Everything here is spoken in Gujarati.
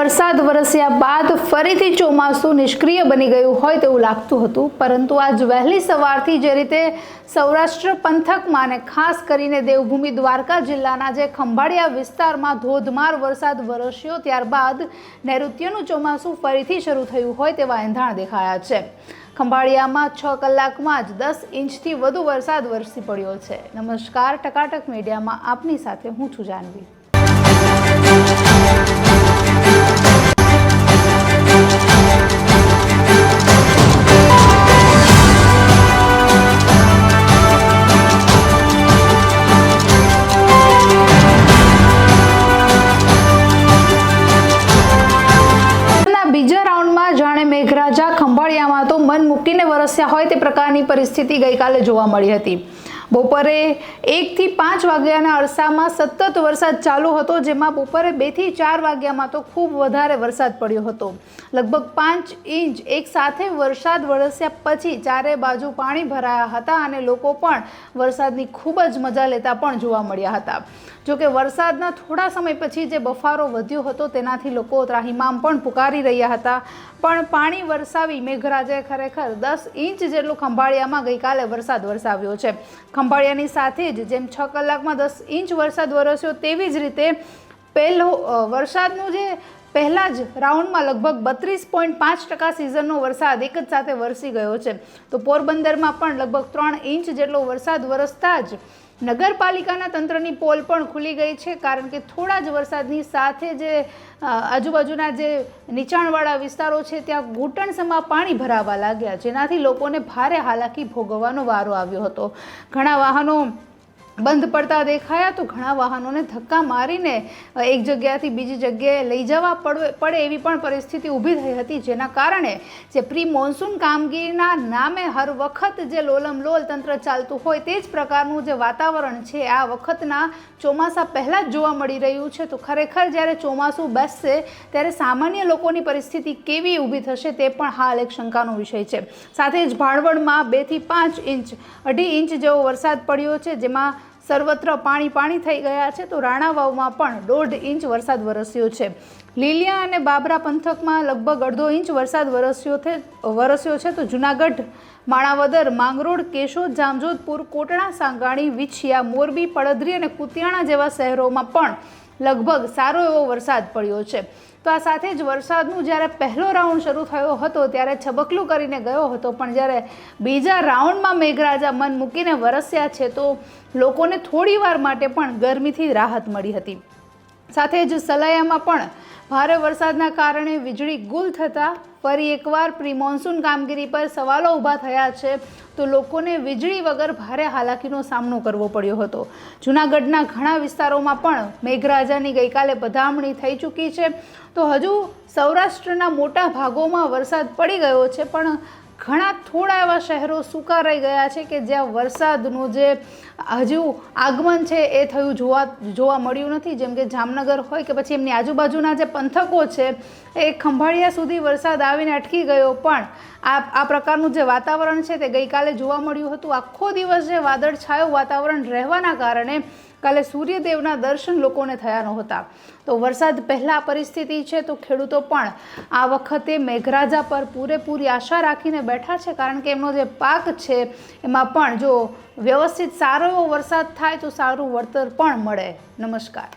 વરસાદ વરસ્યા બાદ ફરીથી ચોમાસું નિષ્ક્રિય બની ગયું હોય તેવું લાગતું હતું, પરંતુ આજ વહેલી સવારથી જે રીતે સૌરાષ્ટ્ર પંથકમાં અને ખાસ કરીને દેવભૂમિ દ્વારકા જિલ્લાના જે ખંભાળિયા વિસ્તારમાં ધોધમાર વરસાદ વરસ્યો, ત્યારબાદ નૈઋત્યનું ચોમાસું ફરીથી શરૂ થયું હોય તેવા એંધાણ દેખાયા છે। ખંભાળિયામાં 6 કલાકમાં જ 10 ઇંચથી વધુ વરસાદ વરસી પડ્યો છે। નમસ્કાર, ટકાટક મીડિયામાં આપની સાથે હું છું જાનવી। બીજા રાઉન્ડમાં જાણે મેઘરાજા ખંભાળિયામાં તો મન મૂકીને વરસ્યા હોય તે પ્રકારની પરિસ્થિતિ ગઈકાલે જોવા મળી હતી। બપોરે 1 થી 5 વાગ્યાના અરસામાં સતત વરસાદ ચાલુ હતો, જેમાં બપોરે 2 થી 4 વાગ્યામાં તો ખૂબ વધારે વરસાદ પડ્યો હતો। લગભગ 5 ઇંચ એક સાથે વરસાદ વરસ્યા પછી ચારે બાજુ પાણી ભરાયા હતા અને લોકો પણ વરસાદની ખૂબ જ મજા લેતા પણ જોવા મળ્યા હતા। જોકે વરસાદના થોડા સમય પછી જે બફારો વધ્યો હતો તેનાથી લોકો ત્રાહિમામ પણ પુકારી રહ્યા હતા, પણ પાણી વરસાવી મેઘરાજાએ ખરેખર 10 ઇંચ જેટલું ખંભાળિયામાં ગઈકાલે વરસાદ વરસાવ્યો છે। ખંભાળિયાની સાથે જ જેમ 6 કલાકમાં 10 ઇંચ વરસાદ વરસ્યો, તેવી જ રીતે પહેલો વરસાદનું જે પહેલા જ રાઉન્ડમાં લગભગ 32.5% સિઝનનો વરસાદ એક જ સાથે વરસી ગયો છે। તો પોરબંદરમાં પણ લગભગ 3 ઇંચ જેટલો વરસાદ વરસતા જ નગરપાલિકાના તંત્રની પોલ પણ ખુલી ગઈ છે, કારણ કે થોડા જ વરસાદની સાથે જે આજુબાજુના જે નીચાણવાળા વિસ્તારો છે ત્યાં ઘૂંટણસમાં પાણી ભરાવા લાગ્યા, જેનાથી લોકોને ભારે હાલાકી ભોગવવાનો વારો આવ્યો હતો। ઘણા વાહનો બંધ પડતા દેખાયા તો ઘણા વાહનોને ધક્કા મારીને એક જગ્યાથી બીજી જગ્યાએ લઈ જવા પડે એવી પણ પરિસ્થિતિ ઊભી થઈ હતી, જેના કારણે જે પ્રી મોન્સૂન કામગીરીના નામે હર વખત જે લોલમલોલ તંત્ર ચાલતું હોય તે જ પ્રકારનું જે વાતાવરણ છે આ વખતના ચોમાસા પહેલાં જ જોવા મળી રહ્યું છે। તો ખરેખર જ્યારે ચોમાસું બેસશે ત્યારે સામાન્ય લોકોની પરિસ્થિતિ કેવી ઊભી થશે તે પણ હાલ એક શંકાનો વિષય છે। સાથે જ ભાણવડમાં 2 થી 5 ઇંચ 2.5 ઇંચ જેવો વરસાદ પડ્યો છે, જેમાં સર્વત્ર પાણી થઈ ગયા છે। તો રાણાવાવમાં પણ 1.5 ઇંચ વરસાદ વરસ્યો છે। લીલિયા અને બાબરા પંથકમાં લગભગ 1.5 ઇંચ વરસાદ વરસ્યો છે। તો જૂનાગઢ, માણાવદર, માંગરોળ, કેશોદ, જામજોધપુર, કોટડા, સાંગાણી, વિછિયા, મોરબી, પડદરી અને કુતિયાણા જેવા શહેરોમાં પણ લગભગ સારો એવો વરસાદ પડ્યો છે। તો આ સાથે જ વરસાદનું જ્યારે પહેલો રાઉન્ડ શરૂ થયો હતો ત્યારે છબકલું કરીને ગયો હતો, પણ જ્યારે બીજા રાઉન્ડમાં મેઘરાજા મન મૂકીને વરસ્યા છે તો લોકોને થોડી વાર માટે પણ ગરમીથી રાહત મળી હતી। સાથે જ સલાયામાં પણ ભારે વરસાદના કારણે વીજળી ગુલ થતાં ફરી એકવાર પ્રી મોન્સૂન કામગીરી પર સવાલો ઊભા થયા છે, તો લોકોને વીજળી વગર ભારે હાલાકીનો સામનો કરવો પડ્યો હતો। જૂનાગઢના ઘણા વિસ્તારોમાં પણ મેઘરાજાની ગઈકાલે પધામણી થઈ ચૂકી છે। તો હજુ સૌરાષ્ટ્રના મોટા ભાગોમાં વરસાદ પડી ગયો છે, પણ ઘણા થોડા એવા શહેરો સૂકા રહી ગયા છે કે જ્યાં વરસાદનું જે હજુ આગમન છે એ થયું જોવા મળ્યું નથી, જેમ કે જામનગર હોય કે પછી એમની આજુબાજુના જે પંથકો છે એ ખંભાળિયા સુધી વરસાદ આવીને અટકી ગયો, પણ આ પ્રકારનું જે વાતાવરણ છે તે ગઈકાલે જોવા મળ્યું હતું। આખો દિવસ જે વાદળછાયું વાતાવરણ રહેવાના કારણે કાલે સૂર્યદેવના દર્શન લોકોને થયા નહોતા। તો વરસાદ પહેલાં પરિસ્થિતિ છે તો ખેડૂતો પણ આ વખતે મેઘરાજા પર પૂરેપૂરી આશા રાખીને બેઠા છે, કારણ કે એમનો જે પાક છે એમાં પણ જો વ્યવસ્થિત સારો એવો વરસાદ થાય તો સારું વળતર પણ મળે। નમસ્કાર।